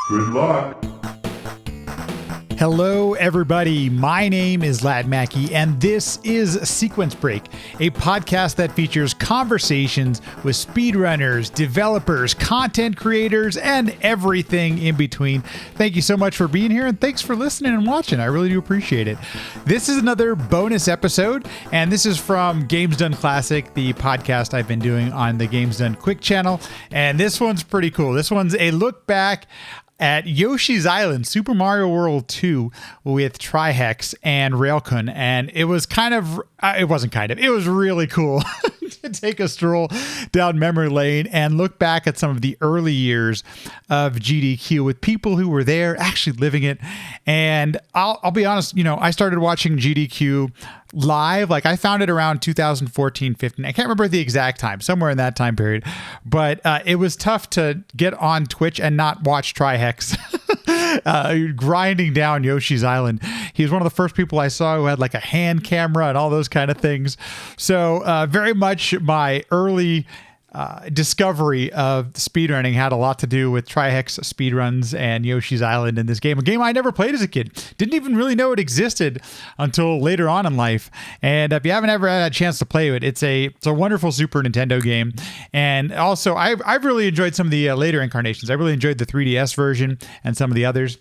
Good luck. Hello, everybody. My name is Lad Mackey, and this is Sequence Break, a podcast that features conversations with speedrunners, developers, content creators, and everything in between. Thank you so much for being here, and thanks for listening and watching. I really do appreciate it. This is another bonus episode, and this is from Games Done Classic, the podcast I've been doing on the Games Done Quick channel, and this one's pretty cool. This one's a look back at Yoshi's Island, Super Mario World 2 with Trihex and Raelcun. And it was it was really cool to take a stroll down memory lane and look back at some of the early years of GDQ with people who were there actually living it. And I'll be honest, I started watching GDQ live. Like, I found it around 2014, 15. I can't remember the exact time, somewhere in that time period, but it was tough to get on Twitch and not watch Trihex grinding down Yoshi's Island. He was one of the first people I saw who had like a hand camera and all those kind of things. So very much my early discovery of speedrunning had a lot to do with Trihex speedruns and Yoshi's Island in this game. A game I never played as a kid. Didn't even really know it existed until later on in life. And if you haven't ever had a chance to play it, it's a wonderful Super Nintendo game. And also, I've really enjoyed some of the later incarnations. I really enjoyed the 3DS version and some of the others.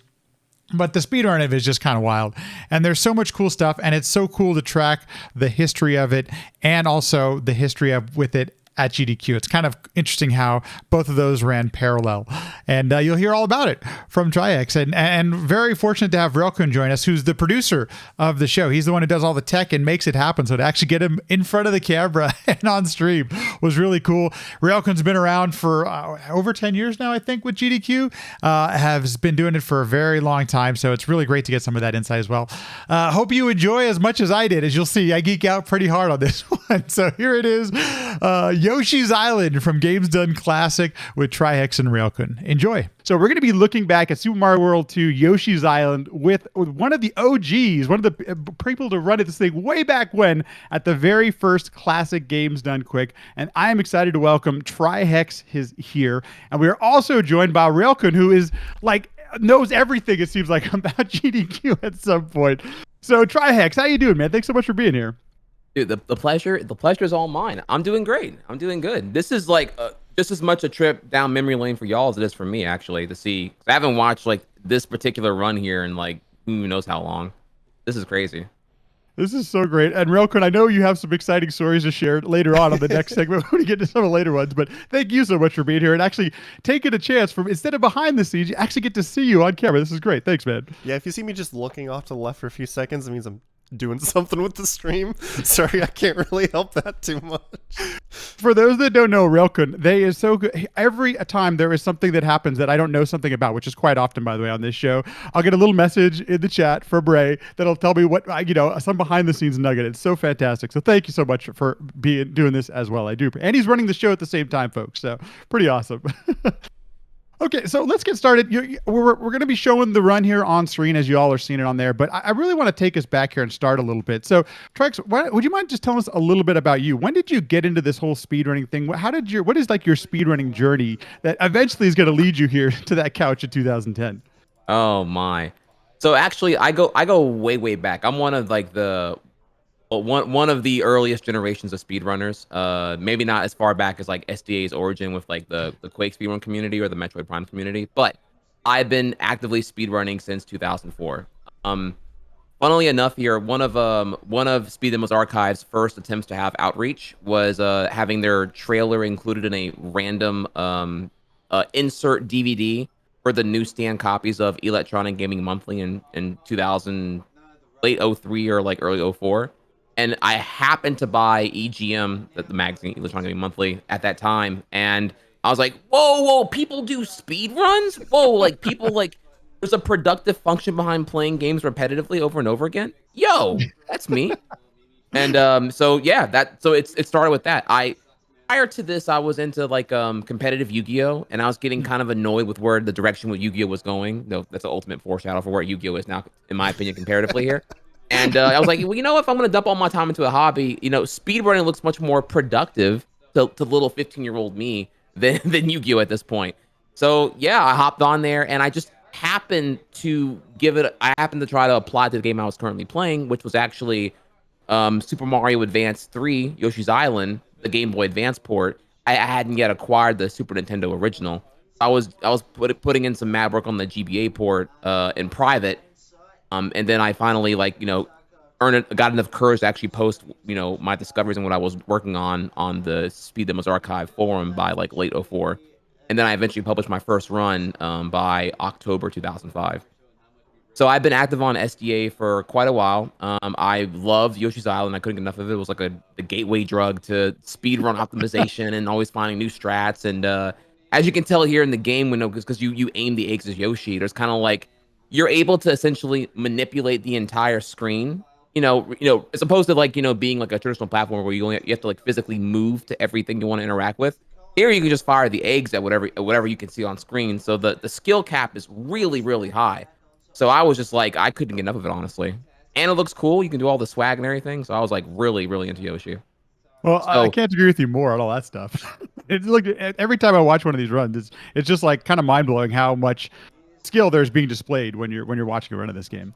But the speedrun of it is just kind of wild. And there's so much cool stuff, and it's so cool to track the history of it and also the history of with it at GDQ. It's kind of interesting how both of those ran parallel, and you'll hear all about it from Trihex. And very fortunate to have Raelcun join us, who's the producer of the show. He's the one who does all the tech and makes it happen. So to actually get him in front of the camera and on stream was really cool. Raelcun's been around for over 10 years now, I think, with GDQ. Has been doing it for a very long time. So it's really great to get some of that insight as well. Hope you enjoy as much as I did. As you'll see, I geek out pretty hard on this one. So here it is. Yoshi's Island from Games Done Classic with Trihex and Raelcun. Enjoy. So we're going to be looking back at Super Mario World 2 Yoshi's Island with one of the OGs, one of the people to run this thing way back when at the very first classic Games Done Quick. And I am excited to welcome Trihex here. And we are also joined by Raelcun, who is knows everything, it seems like, about GDQ at some point. So Trihex, how you doing, man? Thanks so much for being here. Dude, the pleasure is all mine. I'm doing great. I'm doing good. This is like just as much a trip down memory lane for y'all as it is for me, actually, to see. I haven't watched this particular run here in who knows how long. This is crazy. This is so great. And Raelcun, I know you have some exciting stories to share later on the next segment when we get to some of the later ones, but thank you so much for being here and actually taking a chance from, instead of behind the scenes, you actually get to see you on camera. This is great. Thanks, man. Yeah, if you see me just looking off to the left for a few seconds, it means I'm doing something with the stream. Sorry, I can't really help that too much. For those that don't know, Raelcun, they is so good. Every time there is something that happens that I don't know something about, which is quite often, by the way, on this show, I'll get a little message in the chat from Ray that'll tell me what, some behind the scenes nugget. It's so fantastic. So thank you so much for doing this as well. I do. And he's running the show at the same time, folks. So pretty awesome. Okay, so let's get started. We're going to be showing the run here on screen as you all are seeing it on there, but I really want to take us back here and start a little bit. So, Trihex, would you mind just telling us a little bit about you? When did you get into this whole speedrunning thing? What is your speedrunning journey that eventually is going to lead you here to that couch in 2010? Oh my! So actually, I go way back. I'm one of one of the earliest generations of speedrunners. Maybe not as far back as SDA's origin with the Quake speedrun community or the Metroid Prime community, but I've been actively speedrunning since 2004. Funnily enough, here one of Speed Demo's Archive's first attempts to have outreach was having their trailer included in a random insert DVD for the newsstand copies of Electronic Gaming Monthly in 2000, late 03 or early 04. And I happened to buy EGM, the magazine, Electronic Gaming Monthly, at that time. And I was like, whoa, people do speed runs? Whoa, people there's a productive function behind playing games repetitively over and over again? Yo, that's me. And so it started with that. Prior to this, I was into competitive Yu-Gi-Oh! And I was getting kind of annoyed with where the direction what Yu-Gi-Oh! Was going. No, that's the ultimate foreshadow for where Yu-Gi-Oh! Is now, in my opinion, comparatively here. And I was like, well, if I'm going to dump all my time into a hobby, speedrunning looks much more productive to little 15-year-old me than Yu-Gi-Oh! At this point. So yeah, I hopped on there and I just happened to I happened to try to apply to the game I was currently playing, which was actually Super Mario Advance 3, Yoshi's Island, the Game Boy Advance port. I hadn't yet acquired the Super Nintendo original. I was putting in some mad work on the GBA port in private, and then I finally got enough courage to actually post my discoveries and what I was working on the Speed Demos Archive forum by like late '04, and then I eventually published my first run by October 2005. So I've been active on SDA for quite a while. I loved Yoshi's Island. I couldn't get enough of it. It was like the gateway drug to speedrun optimization and always finding new strats. And as you can tell here in the game, because you aim the eggs as Yoshi, there's kind of like you're able to essentially manipulate the entire screen. As opposed to being like a traditional platform where you have to like physically move to everything you want to interact with. Here you can just fire the eggs at whatever you can see on screen. So the skill cap is really, really high. So I was just like, I couldn't get enough of it, honestly. And it looks cool. You can do all the swag and everything. So I was like really, really into Yoshi. Well, I So can't agree with you more on all that stuff. Every time I watch one of these runs, it's just like kind of mind blowing how much skill there's being displayed when you're watching a run of this game.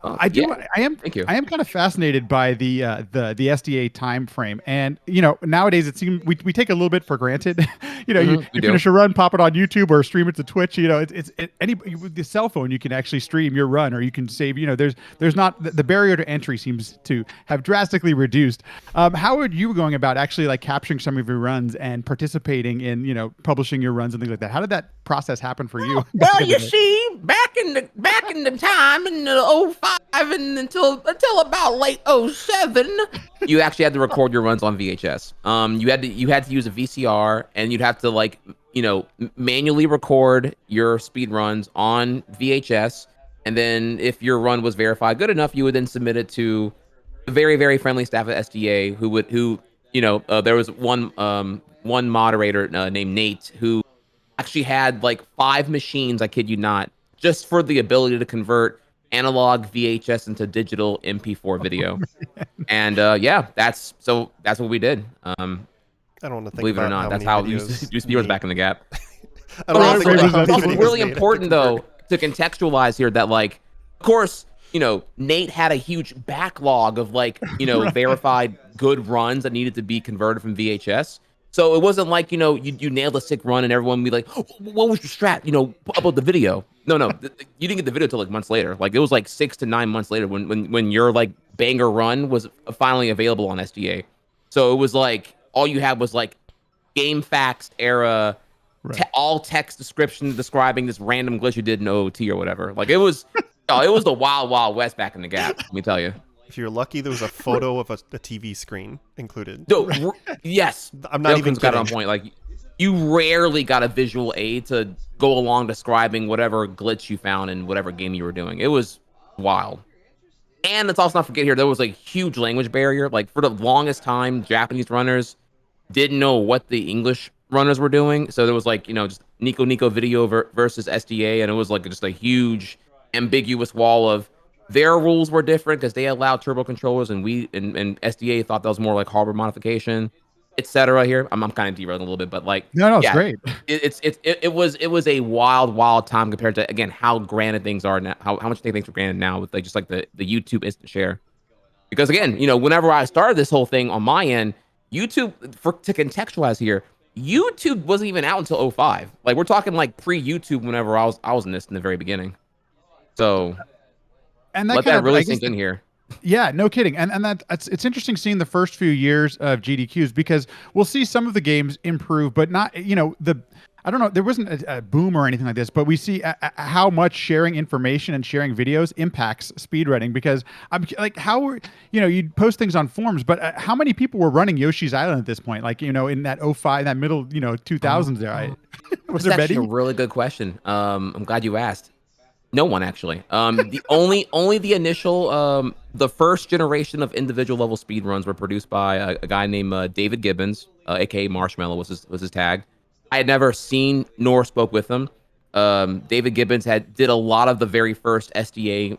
I yeah, do. thank you. I am kind of fascinated by the SDA time frame, and nowadays it seems we take a little bit for granted. You We do. finish a run, pop it on YouTube or stream it to Twitch. With the cell phone you can actually stream your run, or you can save. There's not the barrier to entry seems to have drastically reduced. How are you going about actually like capturing some of your runs and participating in publishing your runs and things like that? How did that process happen for you? Well, you see, back in the time in the '05 and until about late '07, you actually had to record your runs on VHS. You had to use a VCR, and you'd have to manually record your speed runs on VHS, and then if your run was verified good enough, you would then submit it to the very, very friendly staff at SDA there was one moderator named Nate who actually had like 5 machines, I kid you not, just for the ability to convert analog VHS into digital MP4 video. And yeah, that's what we did. I don't want to think Believe it or about not, how that's many how we used videos to do speedruns back in the gap. I But don't want to also, think about how it's it's many also videos really Nate had to important though convert. to contextualize here that of course, Nate had a huge backlog of Right. verified good runs that needed to be converted from VHS. So it wasn't like, you nailed a sick run and everyone would be like, oh, what was your strat? Upload the video. No, no, you didn't get the video till like months later. Like it was like 6 to 9 months later when your like banger run was finally available on SDA. So it was like all you had was like GameFAQs era Right. all text description describing this random glitch you did in OOT or whatever. Like it was, oh, it was the wild, wild west back in the gap. Let me tell you. If you're lucky, there was a photo of a TV screen included. No, yes, I'm not even Raelcun's got it kidding. on point. Like you rarely got a visual aid to go along describing whatever glitch you found in whatever game you were doing. It was wild. And let's also not forget here, there was a huge language barrier. Like for the longest time, Japanese runners didn't know what the English runners were doing. So there was just Nico Nico video versus SDA. And it was like just a huge ambiguous wall of their rules were different because they allowed turbo controllers and and SDA thought that was more like hardware modification, etc. Here. I'm kind of derailing a little bit, but No, it's yeah, great. it was a wild, wild time compared to, again, how granted things are now, how much they take for granted now with just like the YouTube instant share. Because again, whenever I started this whole thing on my end, YouTube, to contextualize here, YouTube wasn't even out until '05. Like we're talking like pre-YouTube whenever I was in this in the very beginning. So And that let kind that of, really I guess, sink in here. yeah, no kidding. And it's interesting seeing the first few years of GDQs because we'll see some of the games improve, but not I don't know. There wasn't a boom or anything like this, but we see how much sharing information and sharing videos impacts speedrunning. Because I'm like, you'd post things on forums, but how many people were running Yoshi's Island at this point? Like, in that '05, that middle, 2000s there. Was That's there actually a many? really good question. I'm glad you asked. No one actually. The only the initial the first generation of individual level speed runs were produced by a guy named David Gibbons, aka Marshmallow was his tag. I had never seen nor spoke with him. David Gibbons did a lot of the very first SDA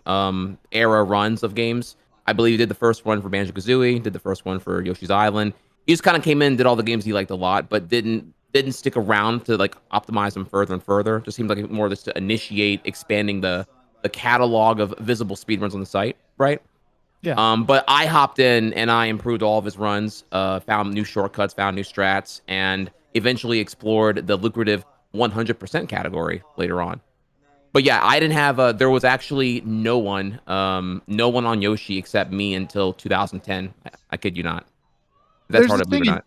era runs of games. I believe he did the first one for Banjo-Kazooie, did the first one for Yoshi's Island. He just kind of came in, did all the games he liked a lot, but didn't didn't stick around to like optimize them further and further. Just seemed like more just to initiate expanding the catalog of visible speedruns on the site, right? Yeah. But I hopped in and I improved all of his runs, found new shortcuts, found new strats, and eventually explored the lucrative 100% category later on. But yeah, I didn't have there was actually no one on Yoshi except me until 2010. I kid you not. That's There's hard this to believe thing, or not.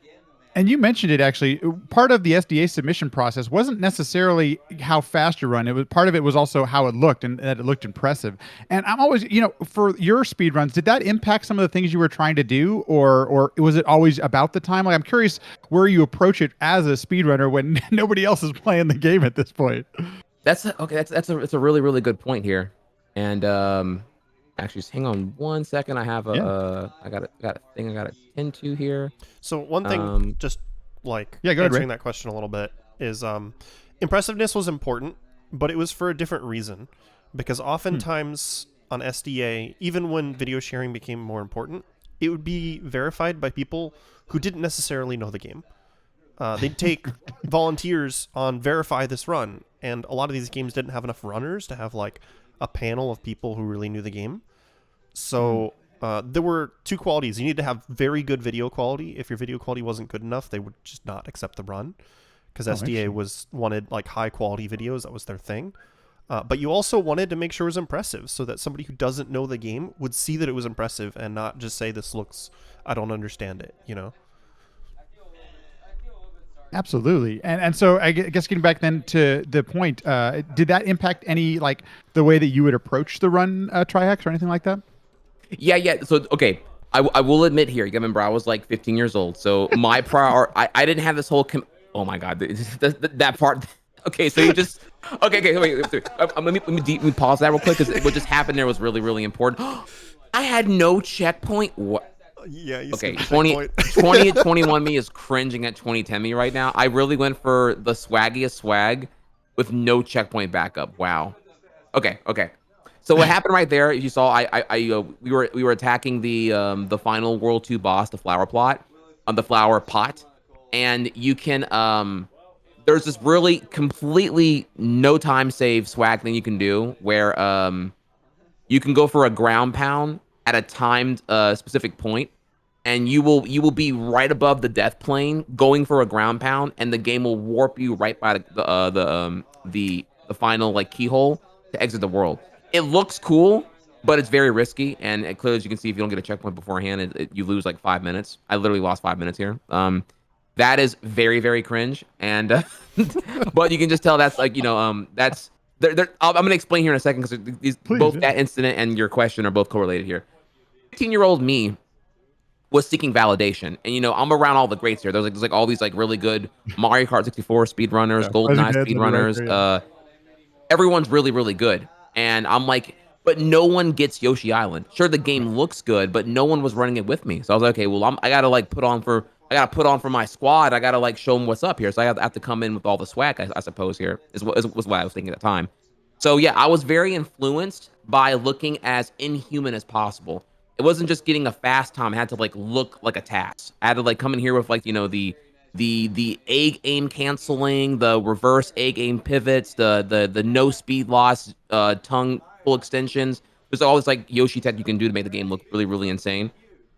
and you mentioned it actually. Part of the SDA submission process wasn't necessarily how fast you run. It was part of it was also how it looked and that it looked impressive. And I'm always, for your speed runs, did that impact some of the things you were trying to do, or was it always about the time? Like, I'm curious where you approach it as a speedrunner when nobody else is playing the game at this point. Okay. That's a really really good point here. And actually, just hang on one second. I have Yeah. I got a thing I got to tend to here. So one thing, Um, just like Yeah, go ahead, Ray. answering that question a little bit, is impressiveness was important, but it was for a different reason. Because oftentimes on SDA, even when video sharing became more important, it would be verified by people who didn't necessarily know the game. They'd take volunteers on verify this run, and a lot of these games didn't have enough runners to have like a panel of people who really knew the game. So there were two qualities. You need to have very good video quality. If your video quality wasn't good enough, they would just not accept the run, because SDA wanted like high quality videos. That was their thing. But you also wanted to make sure it was impressive, so that somebody who doesn't know the game would see that it was impressive and not just say, this looks, I don't understand it, you know? Absolutely. And so I guess getting back then to the point, did that impact any, like, the way that you would approach the run trihex or anything like that? yeah. So okay, I will admit here. You remember I was like 15 years old, so my prior I didn't have this whole oh my god, that part. Okay, so you just okay. Wait. Let me pause that real quick, because what just happened there was really really important. I had no checkpoint. What? Yeah, you Okay, skipped the 20, checkpoint. 20 at 21 me is cringing at 2010 me right now. I really went for the swaggiest swag with no checkpoint backup. Wow. Okay. So what happened right there? If you saw, we were attacking the final World 2 boss, the flower plot, on the flower pot, and you can there's this really completely no time save swag thing you can do where you can go for a ground pound at a timed specific point, and you will be right above the death plane going for a ground pound, and the game will warp you right by the final like keyhole to exit the world. It looks cool, but it's very risky, and clearly, as you can see, if you don't get a checkpoint beforehand, you lose like 5 minutes. I literally lost 5 minutes here. That is very very cringe, and but you can just tell that's like that's I'm gonna explain here in a second, because Please, both yeah. that incident and your question are both correlated here. 15-year-old me was seeking validation, and I'm around all the greats here. There's like all these like really good Mario Kart 64 speedrunners, Yeah. Fuzzy GoldenEye Dad's on the right speedrunners. there, yeah. Everyone's really really good, and I'm like, but no one gets Yoshi Island. Sure, the game looks good, but no one was running it with me. So I was like, okay, well, I gotta like put on for my squad. I gotta like show them what's up here. So I have to come in with all the swag, I suppose. Here was what I was thinking at the time. So yeah, I was very influenced by looking as inhuman as possible. It wasn't just getting a fast time. I had to like look like a task. I had to like come in here with like the egg aim canceling, the reverse egg aim pivots, the no speed loss, tongue full extensions. There's all this like Yoshi tech you can do to make the game look really really insane.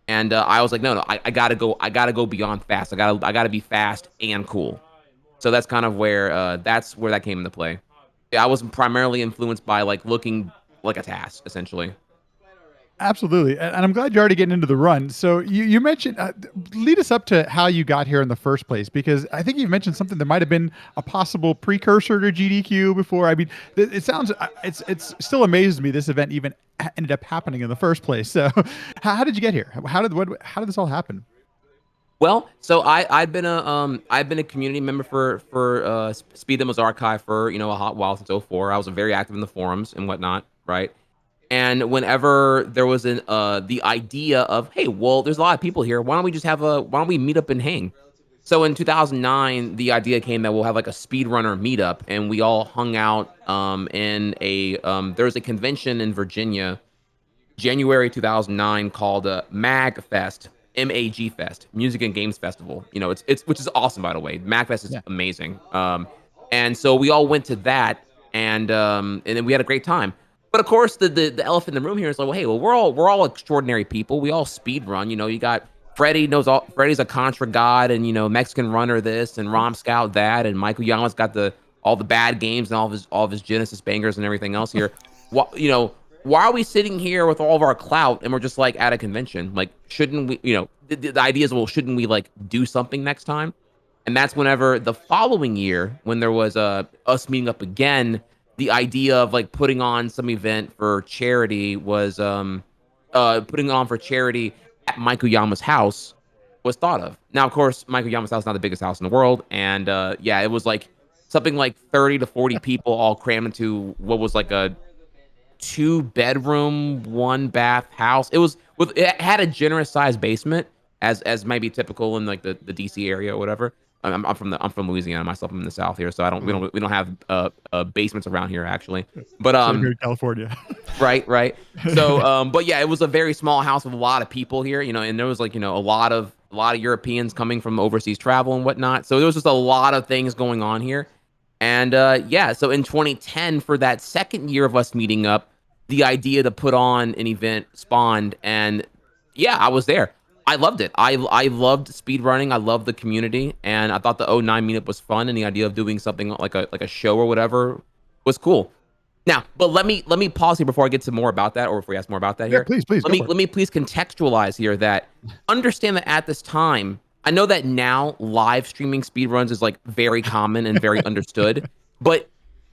And I was like, no, I gotta go beyond fast. I gotta be fast and cool. So that's where that came into play. Yeah, I was primarily influenced by like looking like a task, essentially. Absolutely. And I'm glad you're already getting into the run. So you mentioned, lead us up to how you got here in the first place, because I think you mentioned something that might have been a possible precursor to GDQ before. I mean, it sounds, it's still amazes me this event even ended up happening in the first place. So how did you get here? How did this all happen? Well, so I've been a community member for Speed Demo's Archive for a hot while since '04. I was very active in the forums and whatnot, right? And whenever there was the idea of, hey, well, there's a lot of people here. Why don't we meet up and hang? So in 2009, the idea came that we'll have like a speedrunner meetup, and we all hung out in there was a convention in Virginia, January 2009, called MagFest, MAG Fest, Music and Games Festival. You know, it's which is awesome, by the way. MagFest is Yeah. amazing. And so we all went to that, and then we had a great time. But of course, the elephant in the room here is like, well, hey, well, we're all extraordinary people. We all speed run. You know, you got Freddie's a Contra god, and you know, Mexican Runner this, and Rom Scout that, and Michael Yama's got all the bad games and all of his Genesis bangers and everything else here. You know, why are we sitting here with all of our clout and we're just like at a convention? Like, shouldn't we? You know, the idea is, well, shouldn't we like do something next time? And that's whenever the following year, when there was us meeting up again, the idea of like putting on some event for charity was putting on for charity at Michael Yama's house was thought of. Now, of course, Michael Yama's house is not the biggest house in the world, and yeah, it was like something like 30 to 40 people all crammed into what was like a 2-bedroom, 1-bath house. It had a generous sized basement, as might be typical in like the DC area or whatever. I'm from Louisiana myself. I'm in the South here, so I don't we don't have basements around here actually. But Same here in California. right. So but yeah, it was a very small house with a lot of people here, you know, and there was like, you know, a lot of Europeans coming from overseas travel and whatnot. So there was just a lot of things going on here. And yeah, so in 2010, for that second year of us meeting up, the idea to put on an event spawned, and yeah, I was there. I loved it. I loved speedrunning. I loved the community, and I thought the '09 meetup was fun, and the idea of doing something like a show or whatever was cool. Now, but let me pause here before I get to more about that, or if we ask more about that Yeah, here. please, Let me please contextualize here that understand that at this time, I know that now live streaming speedruns is like very common and very understood, but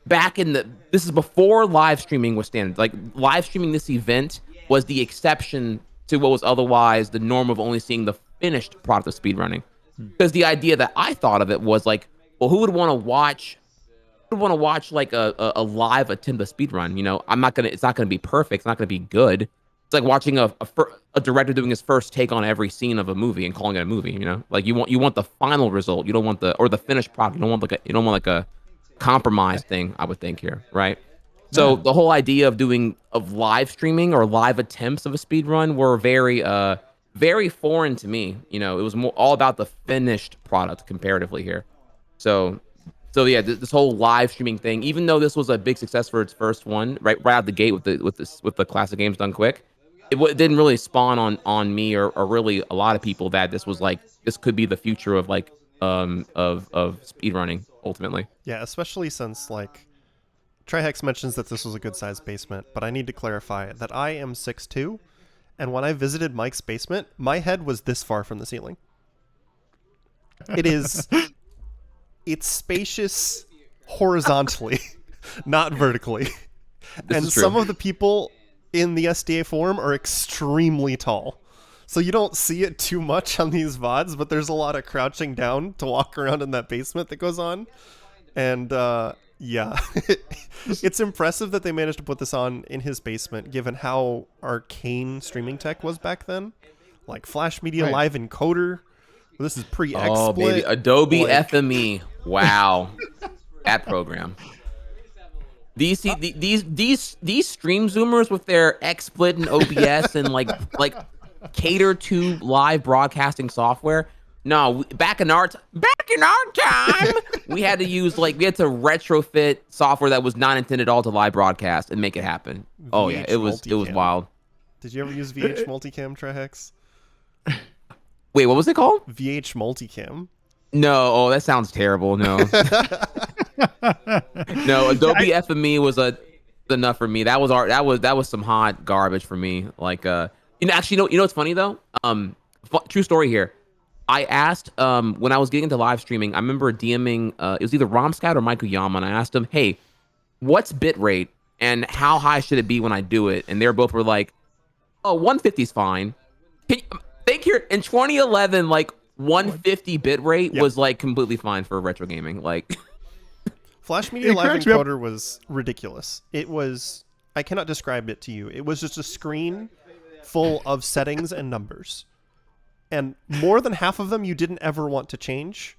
this is before live streaming was standard. Like, live streaming this event was the exception to what was otherwise the norm of only seeing the finished product of speedrunning. Because the idea that I thought of it was like, well, who would want to watch like a live attempt of speedrun? You know, it's not gonna be perfect. It's not gonna be good. It's like watching a director doing his first take on every scene of a movie and calling it a movie. You know, like you want the final result. You don't want the finished product. You don't want like a compromised thing. I would think here, right? So the whole idea of live streaming or live attempts of a speed run were very foreign to me. You know, it was more all about the finished product comparatively here. So yeah, this whole live streaming thing, even though this was a big success for its first one, right out the gate with the classic games done quick, it didn't really spawn on me or really a lot of people that this could be the future of like of speedrunning ultimately. Yeah, especially since like Trihex mentions that this was a good sized basement, but I need to clarify that I am 6'2", and when I visited Mike's basement, my head was this far from the ceiling. It's spacious horizontally, not vertically. And some of the people in the SDA forum are extremely tall. So you don't see it too much on these VODs, but there's a lot of crouching down to walk around in that basement that goes on. And yeah, it's impressive that they managed to put this on in his basement, given how arcane streaming tech was back then. Like Flash Media Live Encoder. This is pre-XSplit. Oh, baby. Adobe FME. Wow. That program. These stream zoomers with their XSplit and OBS and like cater to live broadcasting software. No, back in our time, we had to retrofit software that was not intended at all to live broadcast and make it happen. Oh yeah, it was wild. Did you ever use VH Multicam, Trihex? Wait, what was it called? VH Multicam. No, oh, that sounds terrible. No, no. Adobe FME was enough for me. That was some hot garbage for me. Like, actually, you know what's funny though? True story here. I asked when I was getting into live streaming. I remember DMing. It was either Romscout or Michael Yama, and I asked him, "Hey, what's bitrate and how high should it be when I do it?" And they both were like, "Oh, 150 is fine." Think here in 2011, like 150 bitrate was like completely fine for retro gaming. Like, Flash Media Live Encoder was ridiculous. It was, I cannot describe it to you. It was just a screen full of settings and numbers. And more than half of them you didn't ever want to change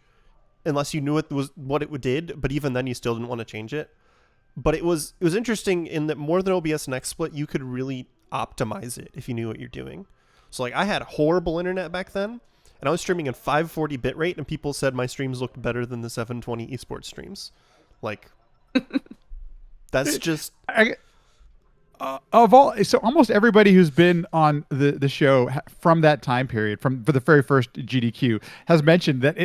unless you knew what it did, but even then you still didn't want to change it. But it was interesting in that more than OBS and XSplit, you could really optimize it if you knew what you're doing. So like I had horrible internet back then, and I was streaming in 540 bitrate, and people said my streams looked better than the 720 esports streams. Like, that's just of all, so almost everybody who's been on the show from that time period, for the very first GDQ, has mentioned that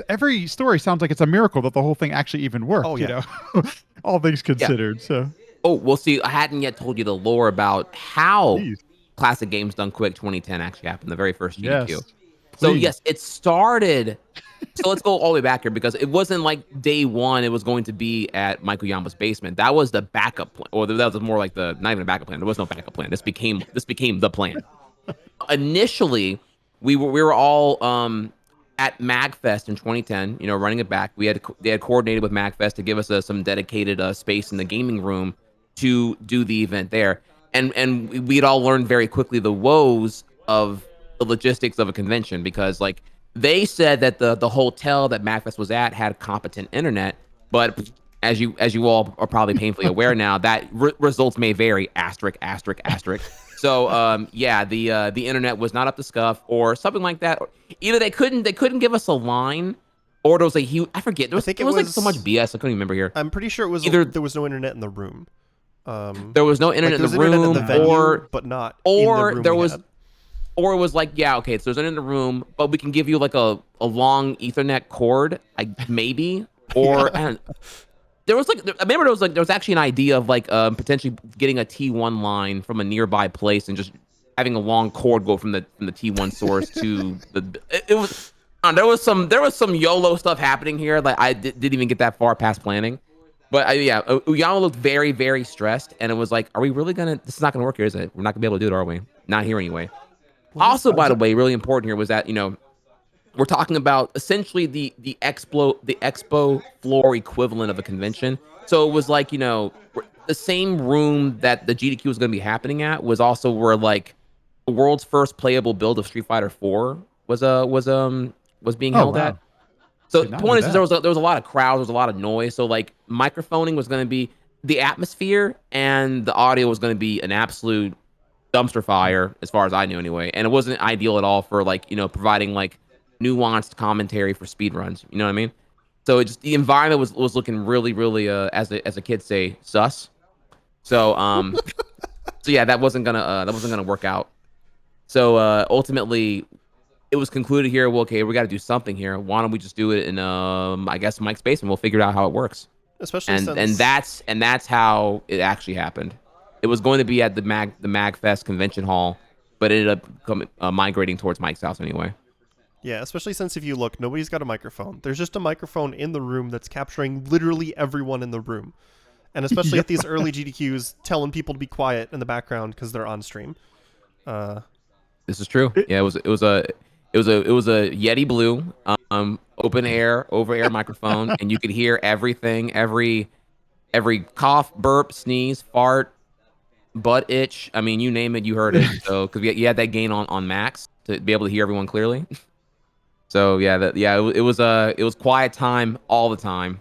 every story sounds like it's a miracle that the whole thing actually even worked. Oh, yeah. You know, all things considered. So. Oh, well, see, I hadn't yet told you the lore about how Please. Classic Games Done Quick 2010 actually happened, the very first GDQ. Yes. So Please. yes, it started. So let's go all the way back here, because it wasn't like day one it was going to be at Michael Yama's basement. That was the backup plan, or that was more like not even a backup plan. There was no backup plan. This became the plan. Initially, we were all at MagFest in 2010. You know, running it back. They had coordinated with MagFest to give us some dedicated space in the gaming room to do the event there, and we'd all learned very quickly the woes of the logistics of a convention, because like they said that the hotel that MagFest was at had competent internet, but as you all are probably painfully aware now, that results may vary. Asterisk, asterisk, asterisk. So yeah, the internet was not up to scuff or something like that. Either they couldn't give us a line, or there was a huge, I forget. There was like so much BS. I couldn't even remember here. I'm pretty sure it was either there was no internet in the room. There was no internet like in the room, internet in the venue, or but not or in the room there we was. had. Or it was like, yeah, okay, so there's internet in the room, but we can give you like a long Ethernet cord, maybe. Or and there was like, I remember there was actually an idea of like potentially getting a T1 line from a nearby place and just having a long cord go from the T1 source to the. It was there was some YOLO stuff happening here. Like I didn't even get that far past planning. But yeah, Uyama looked very, very stressed, and it was like, are we really gonna? This is not gonna work here, is it? We're not gonna be able to do it, are we? Not here anyway. Also, by the way, really important here was that, you know, we're talking about essentially the expo floor equivalent of a convention. So it was like, you know, the same room that the GDQ was going to be happening at was also where like the world's first playable build of Street Fighter 4 was being held at. So the point is, there was a lot of crowds, there was a lot of noise. So like microphoning was going to be the atmosphere, and the audio was going to be an absolute dumpster fire, as far as I knew anyway. And it wasn't ideal at all for like, you know, providing like nuanced commentary for speedruns. You know what I mean? So it just, the environment was looking really, really as the kids say, sus. So so yeah, that wasn't gonna work out. So ultimately it was concluded here, well, okay, we got to do something here. Why don't we just do it in I guess Mike's basement? We'll figure out how it works. Especially and that's how it actually happened. It was going to be at the MagFest convention hall, but it ended up migrating towards Mike's house anyway. Yeah, especially since if you look, nobody's got a microphone. There's just a microphone in the room that's capturing literally everyone in the room. And especially at these early GDQs, telling people to be quiet in the background because they're on stream. This is true. Yeah, it was a Yeti Blue open air over air microphone, and you could hear everything, every cough, burp, sneeze, fart, butt itch. I mean, you name it, you heard it. So because you had that gain on max to be able to hear everyone clearly. So yeah, it was quiet time all the time.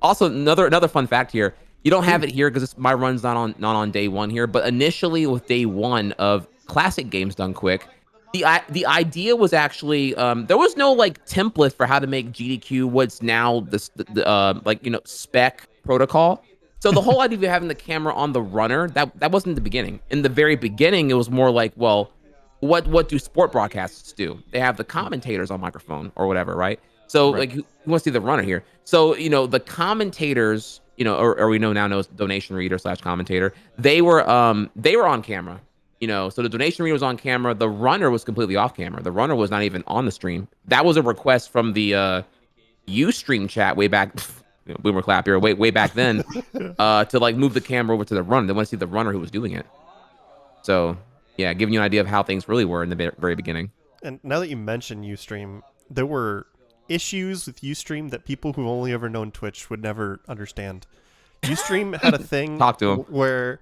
Also, another fun fact here. You don't have it here because my run's not on day one here. But initially, with day one of Classic Games Done Quick, the idea was actually there was no like template for how to make GDQ what's now the like, you know, spec protocol. So the whole idea of having the camera on the runner, that wasn't the beginning. In the very beginning, it was more like, well, what do sport broadcasts do? They have the commentators on microphone or whatever, right? So like, who wants to see the runner here? So, you know, the commentators, you know, or we know as donation reader / commentator, they were on camera, you know. So the donation reader was on camera. The runner was completely off camera. The runner was not even on the stream. That was a request from the Ustream chat way back. Boomer clap here, way back then, to like move the camera over to the runner. They want to see the runner who was doing it. So yeah, giving you an idea of how things really were in the very beginning. And now that you mention Ustream, there were issues with Ustream that people who've only ever known Twitch would never understand. Ustream had a thing Talk to 'em. where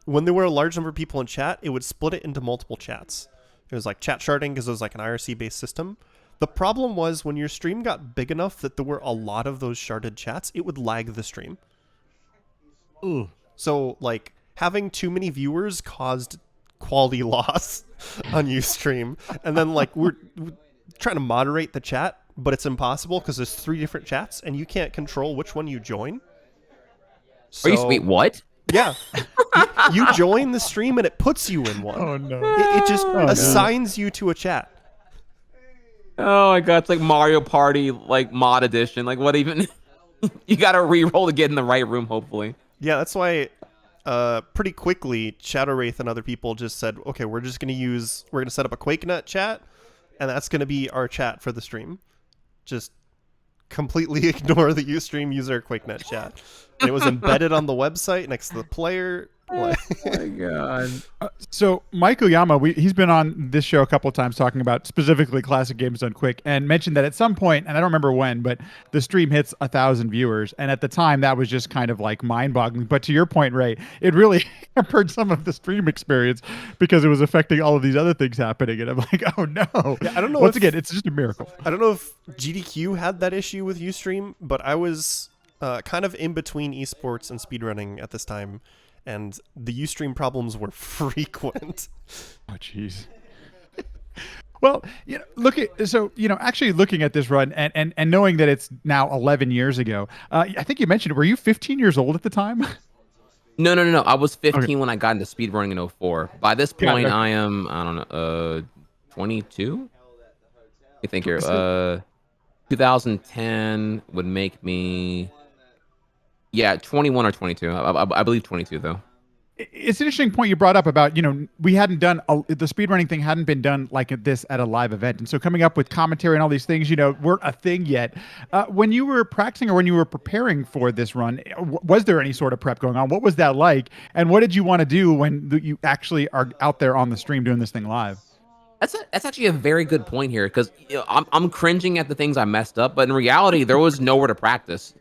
when there were a large number of people in chat, it would split it into multiple chats. It was like chat sharding because it was like an IRC-based system. The problem was when your stream got big enough that there were a lot of those sharded chats, it would lag the stream. Ooh. So like having too many viewers caused quality loss. on Ustream, and then like we're trying to moderate the chat, but it's impossible because there's 3 different chats and you can't control which one you join. Are you So wait? What? yeah, you join the stream and it puts you in one. Oh no. It just no. assigns you to a chat. Oh my god, it's like Mario Party like mod edition. Like what even? You got to re-roll to get in the right room, hopefully. Yeah, that's why pretty quickly Shadow Wraith and other people just said, okay, we're gonna set up a QuakeNet chat, and that's gonna be our chat for the stream. Just completely ignore the Ustream user QuakeNet chat. And it was embedded on the website next to the player. Oh my god. So Mike Oyama, he's been on this show a couple of times talking about specifically classic games done quick, and mentioned that at some point, and I don't remember when, but the stream hits 1,000 viewers, and at the time that was just kind of like mind-boggling. But to your point, Ray, it really hampered some of the stream experience because it was affecting all of these other things happening, and I'm like, oh no. Yeah, I don't know. Once again, it's just a miracle. I don't know if GDQ had that issue with Ustream, but I was kind of in between esports and speedrunning at this time, and the Ustream problems were frequent. Oh, jeez. Well, actually looking at this run and knowing that it's now 11 years ago, I think you mentioned, were you 15 years old at the time? No. I was 15 Okay. when I got into speedrunning in 04. By this Got it, point, okay. I am, I don't know, 22? You think here, 2010 would make me, yeah, 21 or 22. I believe 22 though. It's an interesting point you brought up about, we hadn't done the speedrunning thing hadn't been done like this at a live event. And so coming up with commentary and all these things, weren't a thing yet. When you were practicing or when you were preparing for this run, was there any sort of prep going on? What was that like? And what did you want to do when you actually are out there on the stream doing this thing live? That's actually a very good point here because I'm cringing at the things I messed up, but in reality, there was nowhere to practice.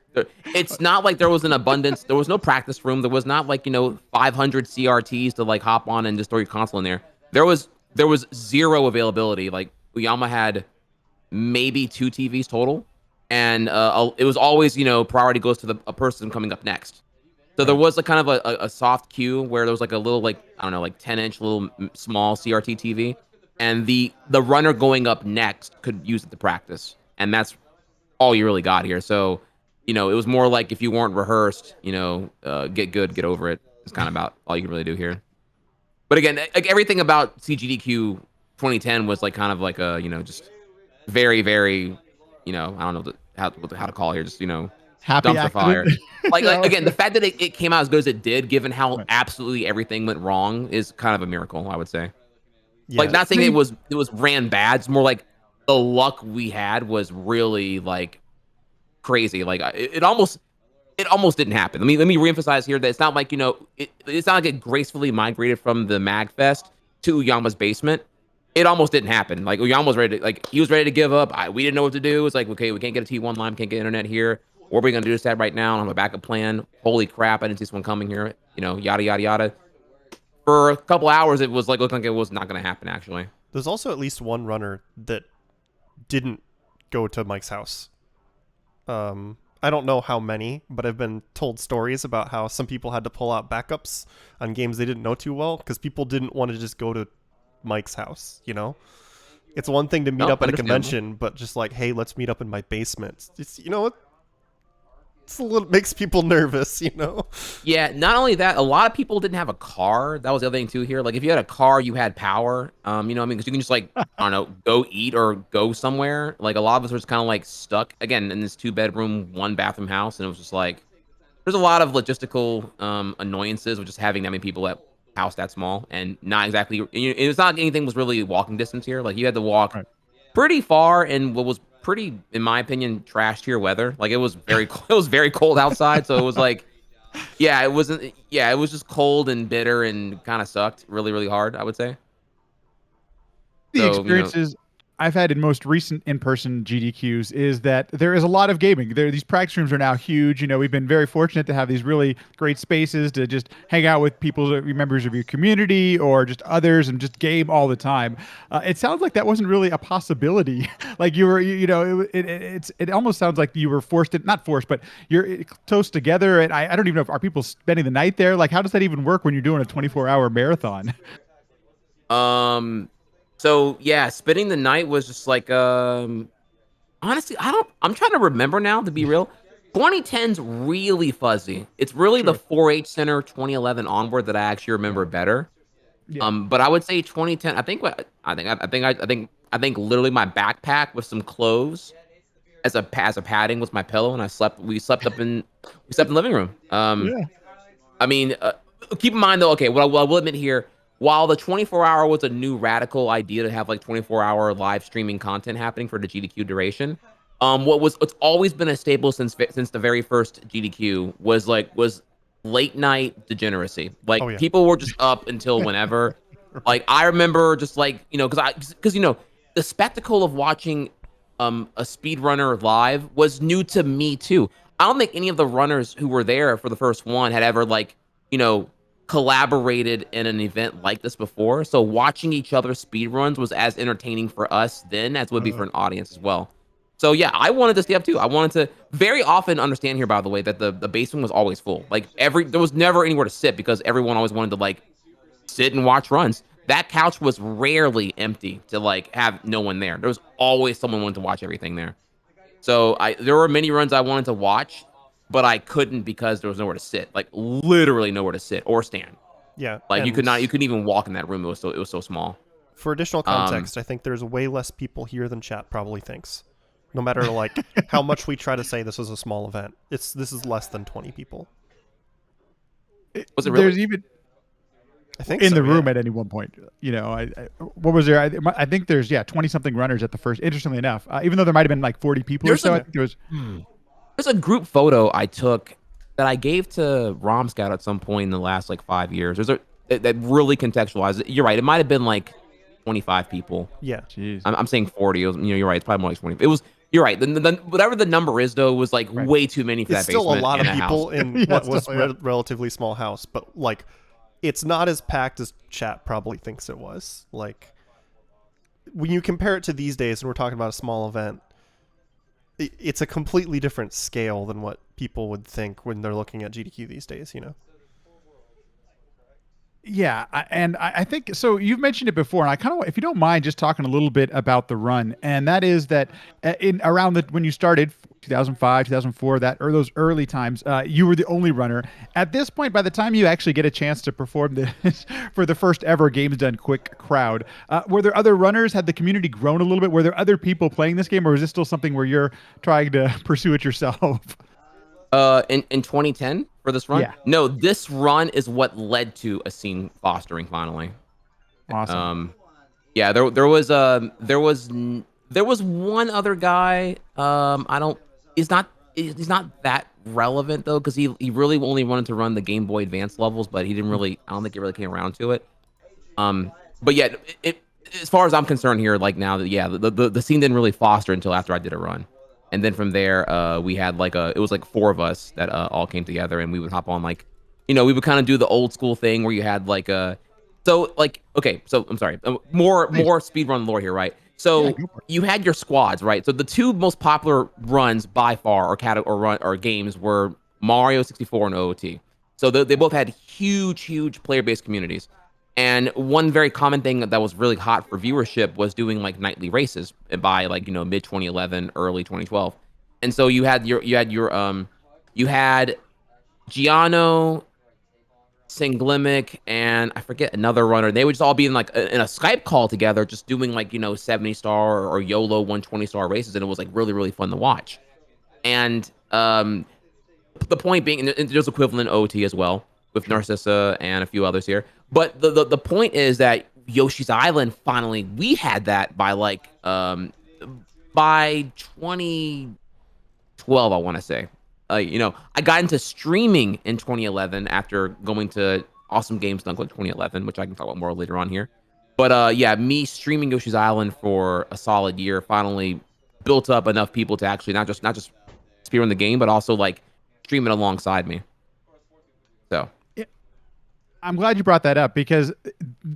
It's not like there was an abundance. There was no practice room. There was not like 500 CRTs to like hop on and just throw your console in there. There was zero availability. Like Uyama had maybe 2 TVs total, and it was always priority goes to a person coming up next. So there was like kind of a soft queue where there was like a little like I don't know like 10-inch little small CRT TV. And the runner going up next could use it to practice, and that's all you really got here. So, it was more like if you weren't rehearsed, get good, get over it. It's kind of about all you can really do here. But again, like everything about CGDQ 2010 was like kind of like a just very very, I don't know how to call it here, just Happy dumpster fire. accident? Like Yeah, again, the fact that it came out as good as it did, given how Right. absolutely everything went wrong, is kind of a miracle, I would say. Yeah. Like not saying it was ran bad. It's more like the luck we had was really like crazy. Like it almost didn't happen. Let me reemphasize here that it's not like it's not like it gracefully migrated from the Magfest to Uyama's basement. It almost didn't happen. Like Uyama was ready to, he was ready to give up. We didn't know what to do. It's like, okay, we can't get a T1 line, can't get internet here. What are we gonna do this right now? I don't have a backup plan. Holy crap, I didn't see this one coming here. Yada yada yada. For a couple hours, it was like looking like it was not going to happen, actually. There's also at least one runner that didn't go to Mike's house. I don't know how many, but I've been told stories about how some people had to pull out backups on games they didn't know too well because people didn't want to just go to Mike's house, It's one thing to meet up at a convention, but just like, hey, let's meet up in my basement. It's, it's a little makes people nervous, Yeah, not only that, a lot of people didn't have a car. That was the other thing too here. Like if you had a car, you had power. Because you can just like I don't know, go eat or go somewhere. Like a lot of us were just kind of like stuck again in this 2-bedroom, 1-bathroom house, and it was just like there's a lot of logistical annoyances with just having that many people at house that small and not exactly. It's not anything was really walking distance here. Like you had to walk pretty far in what was pretty, in my opinion, trash tier weather. Like it was very cold outside, so it was like it was just cold and bitter and kind of sucked really really hard, I would say. The experiences I've had in most recent in-person GDQs is that there is a lot of gaming. These practice rooms are now huge. We've been very fortunate to have these really great spaces to just hang out with people, members of your community or just others, and just game all the time. It sounds like that wasn't really a possibility. Like you were, it almost sounds like you were not forced, but you're close together. And I don't even know, are people spending the night there? Like, how does that even work when you're doing a 24-hour marathon? So yeah, spending the night was just like honestly, I'm trying to remember now, to be real. 2010's really fuzzy. It's really the Sure. 4-H Center 2011 onward that I actually remember better. Yeah. But I would say 2010. I think literally my backpack with some clothes as a padding was my pillow, and we slept in the living room. Yeah. I mean, keep in mind though. Okay, what I will admit here, while the 24-hour was a new radical idea to have like 24-hour live streaming content happening for the GDQ duration, it's always been a staple since the very first GDQ was late night degeneracy. Oh Like yeah. people were just up until whenever. Like I remember just like because the spectacle of watching a speedrunner live was new to me too. I don't think any of the runners who were there for the first one had ever you know, collaborated in an event like this before. So watching each other speed runs was as entertaining for us then as would be for an audience as well. So yeah, I wanted to stay up too. I wanted to very often understand here, by the way, that the basement was always full. Like there was never anywhere to sit because everyone always wanted to sit and watch runs. That couch was rarely empty to have no one there. There was always someone wanting to watch everything there. So there were many runs I wanted to watch, but I couldn't because there was nowhere to sit. Like literally nowhere to sit or stand. Yeah, Like and you couldn't even walk in that room. It was so small. for additional Um, context, I think there's way less people here than chat probably thinks. No matter how much we try to say this is a small event, this is less than 20 people. was it There's really? even I think in so, the room yeah. at any one point. What was there? I think there's 20 something runners at the first. Interestingly enough, even though there might have been like 40 people or There's so, a I think there was. there's a group photo I took that I gave to Scout at some point in the last 5 years. That really contextualized it. You're right. It might have been 25 people. Yeah. Jeez. I'm saying 40. It was, you're right. It's probably more like 20. It was. You're right. Whatever the number is, though, was Right. way too many for It's that still a basement lot of and a house. people in Yeah, what was still, yeah. relatively small house, but it's not as packed as chat probably thinks it was. Like when you compare it to these days, and we're talking about a small event, it's a completely different scale than what people would think when they're looking at GDQ these days. Yeah, I think so. You've mentioned it before, and I kind of, if you don't mind, just talking a little bit about the run, and that is that in around when you started, 2005, 2004, those early times, you were the only runner. At this point, by the time you actually get a chance to perform this for the first ever Games Done Quick crowd, were there other runners? Had the community grown a little bit? Were there other people playing this game, or is this still something where you're trying to pursue it yourself? In 2010 for this run? Yeah. No, this run is what led to a scene fostering finally. Awesome. Yeah, there was one other guy. I don't. He's not that relevant though, because he really only wanted to run the Game Boy Advance levels, but he didn't really. I don't think he really came around to it. But yeah, as far as I'm concerned here, now that the scene didn't really foster until after I did a run. And then from there, we had it was four of us that all came together, and we would hop on we would kind of do the old school thing where you had okay, so I'm sorry, more speedrun lore here, right? Yeah, So go for it. you had your squads, right? So the two most popular runs by far or games were Mario 64 and OOT. So they both had huge player base communities. And one very common thing that was really hot for viewership was doing nightly races by mid 2011, early 2012. And so you had Giano, Sanglimic, and I forget another runner. They would just all be in in a Skype call together, just doing 70 star or YOLO 120 star races, and it was really fun to watch. And the point being, and there's equivalent OT as well with Narcissa and a few others here. But the point is that Yoshi's Island finally we had that by 2012, I want to say. I got into streaming in 2011 after going to Awesome Games Done Quick 2011, which I can talk about more later on here. But yeah, me streaming Yoshi's Island for a solid year finally built up enough people to actually not just speedrun the game, but also stream it alongside me. So I'm glad you brought that up because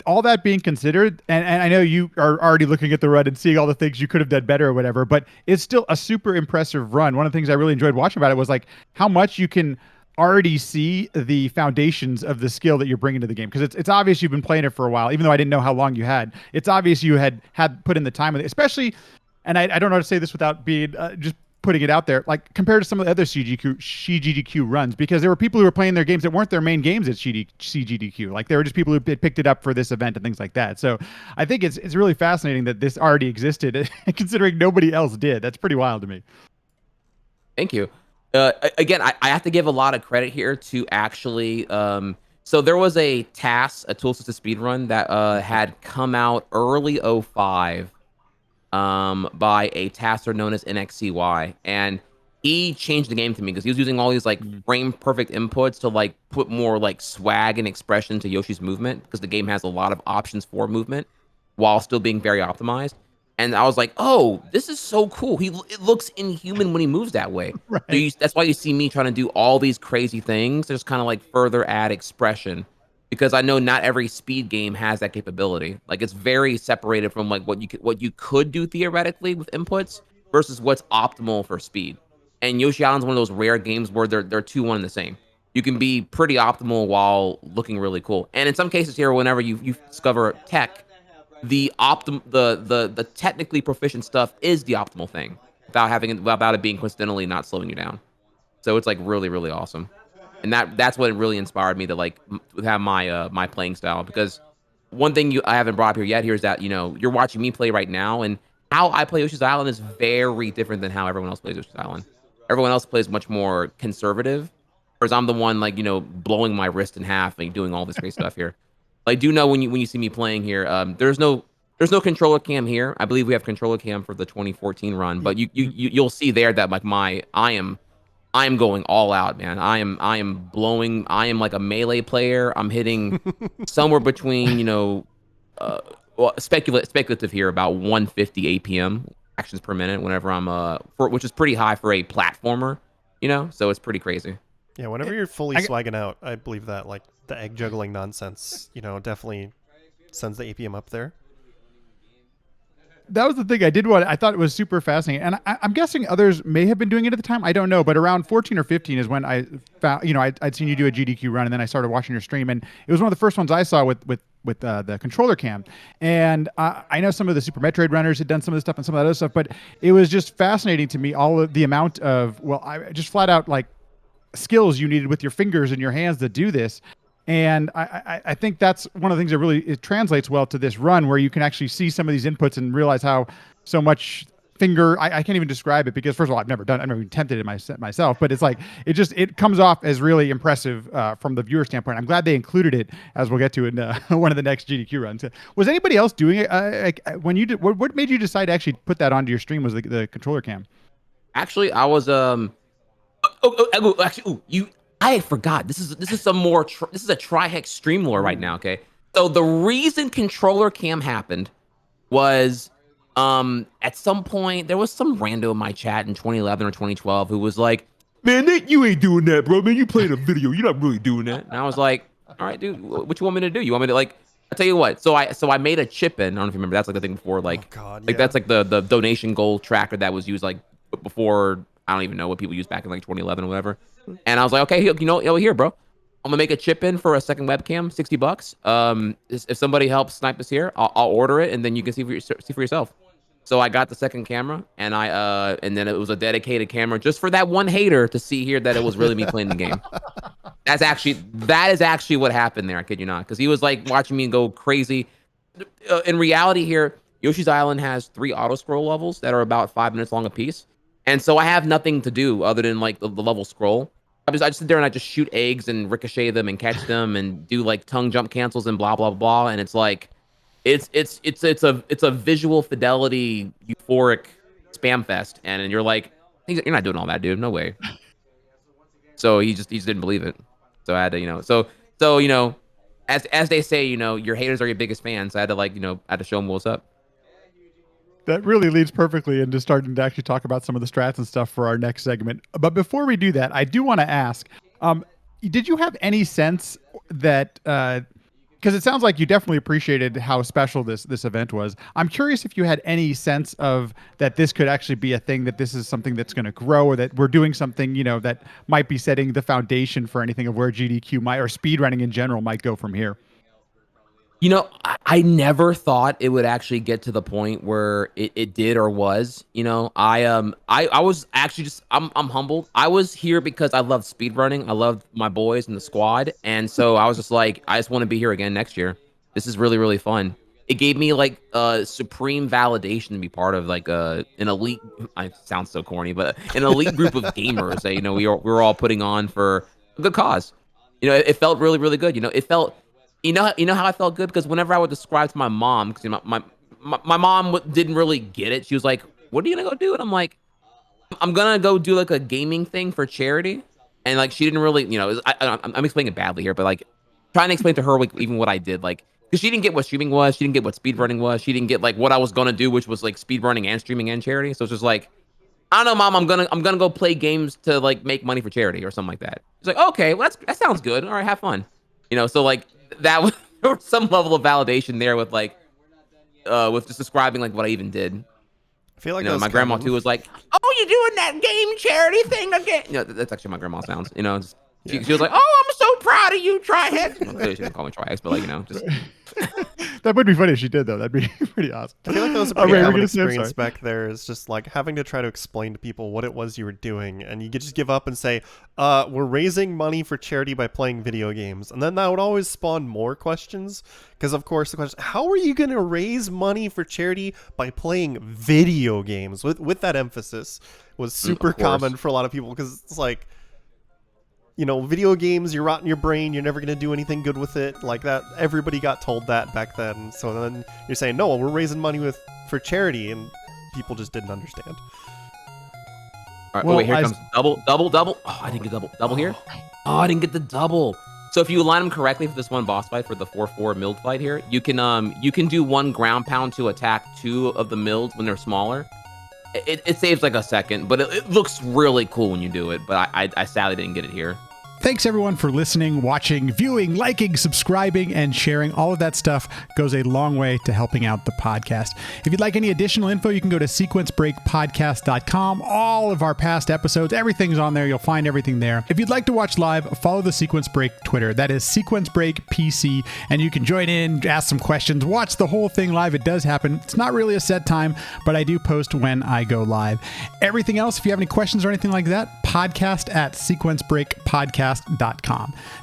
all that being considered, and I know you are already looking at the run and seeing all the things you could have done better or whatever, but it's still a super impressive run. One of the things I really enjoyed watching about it was how much you can already see the foundations of the skill that you're bringing to the game, because it's obvious you've been playing it for a while, even though I didn't know how long you had. It's obvious you had put in the time with it, especially, and I don't know how to say this without being just putting it out there, like compared to some of the other CGDQ runs, because there were people who were playing their games that weren't their main games at CGDQ. Like there were just people who picked it up for this event and things like that. So I think it's really fascinating that this already existed, considering nobody else did. That's pretty wild to me. Thank you. Again, I have to give a lot of credit here to actually. So there was a TAS, a tool assisted speedrun that had come out early '05 by a tasker known as NXCY, and he changed the game to me because he was using all these like frame perfect inputs to like put more like swag and expression to Yoshi's movement, because the game has a lot of options for movement while still being very optimized. And I was like, oh, this is so cool. It looks inhuman when he moves that way. Right. So that's why you see me trying to do all these crazy things. Just kind of like further add expression, because I know not every speed game has that capability. Like it's very separated from like what you could do theoretically with inputs versus what's optimal for speed. And Yoshi Island's one of those rare games where they're two one and the same. You can be pretty optimal while looking really cool. And in some cases here, whenever you discover tech, the technically proficient stuff is the optimal thing without it being coincidentally not slowing you down. So it's like really, really awesome. And that's what really inspired me to like have my my playing style, because one thing I haven't brought up here is that, you know, you're watching me play right now, and how I play Yoshi's Island is very different than how everyone else plays Yoshi's Island. Everyone else plays much more conservative, whereas I'm the one like, you know, blowing my wrist in half and doing all this great stuff here. I do know when you see me playing here, there's no controller cam here. I believe we have controller cam for the 2014 run, but you'll see there that like I am going all out, man. I am blowing. I am like a melee player. I'm hitting somewhere between, you know, well, speculative here, about 150 APM actions per minute whenever I'm which is pretty high for a platformer, you know. So it's pretty crazy. Yeah, whenever you're fully swagging out, I believe that like the egg juggling nonsense, you know, definitely sends the APM up there. That was the thing I thought it was super fascinating. And I'm guessing others may have been doing it at the time. I don't know. But around 14 or 15 is when I found, you know, I'd seen you do a GDQ run, and then I started watching your stream. And it was one of the first ones I saw with the controller cam. And I know some of the Super Metroid runners had done some of this stuff and some of that other stuff. But it was just fascinating to me, all of the amount of, well, I just flat out like skills you needed with your fingers and your hands to do this. And I think that's one of the things that really it translates well to this run, where you can actually see some of these inputs and realize how so much finger, I can't even describe it, because first of all, I've never even attempted it myself, but it's like, it comes off as really impressive from the viewer standpoint. I'm glad they included it, as we'll get to in one of the next GDQ runs. Was anybody else doing it? When you did, what made you decide to actually put that onto your stream? Was the controller cam? Actually, I was I forgot. This is some more. This is a trihex stream lore right now. Okay, so the reason controller cam happened was, at some point there was some rando in my chat in 2011 or 2012 who was like, "Man, you ain't doing that, bro. Man, you playing a video. You're not really doing that." And I was like, "All right, dude. What you want me to do? You want me to like?" I'll tell you what. So I made a chip in. I don't know if you remember. That's like the thing before, like, oh God, like yeah. that's like the donation goal tracker that was used like before. I don't even know what people used back in like 2011 or whatever. And I was like, okay, you know, here, bro, I'm gonna make a chip in for a second webcam, $60. If somebody helps snipe us here, I'll order it, and then you can see for yourself. So I got the second camera, and and then it was a dedicated camera just for that one hater to see here that it was really me playing the game. That is actually what happened there. I kid you not, because he was like watching me go crazy. In reality, here, Yoshi's Island has 3 auto scroll levels that are about 5 minutes long a piece. And so I have nothing to do other than like the level scroll. I just sit there and I just shoot eggs and ricochet them and catch them and do like tongue jump cancels and blah blah blah. And it's like, it's a visual fidelity euphoric spam fest. And you're like, you're not doing all that, dude. No way. So he just didn't believe it. So I had to, you know, so you know, as they say, you know, your haters are your biggest fans. So I had to like, you know, I had to show them what's up. That really leads perfectly into starting to actually talk about some of the strats and stuff for our next segment. But before we do that, I do want to ask, did you have any sense that, because it sounds like you definitely appreciated how special this event was. I'm curious if you had any sense of that this could actually be a thing, that this is something that's going to grow, or that we're doing something, that might be setting the foundation for anything of where GDQ might, or speedrunning in general, might go from here. I never thought it would actually get to the point where it did or was. I was actually I'm humbled. I was here because I loved speedrunning. I loved my boys and the squad, and so I was just like, I just want to be here again next year. This is really, really fun. It gave me like supreme validation to be part of like an elite. I sound so corny, but an elite group of gamers that we were all putting on for a good cause. It felt really, really good. It felt. You know how I felt good, because whenever I would describe to my mom, because my mom didn't really get it. She was like, "What are you gonna go do?" And I'm like, "I'm gonna go do like a gaming thing for charity." And like she didn't really, I'm explaining it badly here, but like trying to explain to her like, even what I did, like because she didn't get what streaming was, she didn't get what speedrunning was, she didn't get like what I was gonna do, which was like speedrunning and streaming and charity. So it's just like, I don't know, mom, I'm gonna go play games to like make money for charity or something like that. She's like, okay, well that sounds good. All right, have fun. So like that was there was some level of validation there with like with just describing like what I even did. I feel like my grandma too was like, "Oh, you doing that game charity thing again?" That's actually my grandma sounds. She was like, "Oh, I'm so proud of you, trihex." Well, clearly she didn't call me trihex, but like just That would be funny if she did, though. That'd be pretty awesome. I feel like that was a pretty common experience back there. Is just like having to try to explain to people what it was you were doing, and you could just give up and say, "We're raising money for charity by playing video games," and then that would always spawn more questions. Because of course the question, how are you going to raise money for charity by playing video games? With that emphasis was super common for a lot of people, because it's like, video games, you're rotting your brain, you're never going to do anything good with it. Like that, everybody got told that back then. So then you're saying, no, we're raising money for charity, and people just didn't understand. All right, wait, here comes double. Oh, I didn't get double here. Oh, I didn't get the double. So if you align them correctly for this one boss fight, for the 4-4 milled fight here, you can do one ground pound to attack two of the milled when they're smaller. It saves like a second, but it looks really cool when you do it. But I sadly didn't get it here. Thanks everyone for listening, watching, viewing, liking, subscribing, and sharing. All of that stuff goes a long way to helping out the podcast. If you'd like any additional info, you can go to sequencebreakpodcast.com. All of our past episodes, everything's on there. You'll find everything there. If you'd like to watch live, follow the Sequence Break Twitter. That is Sequence Break PC, and you can join in, ask some questions, watch the whole thing live. It does happen. It's not really a set time, but I do post when I go live. Everything else, if you have any questions or anything like that, podcast at sequencebreakpodcast.com.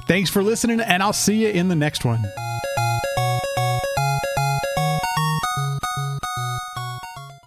Thanks for listening, and I'll see you in the next one.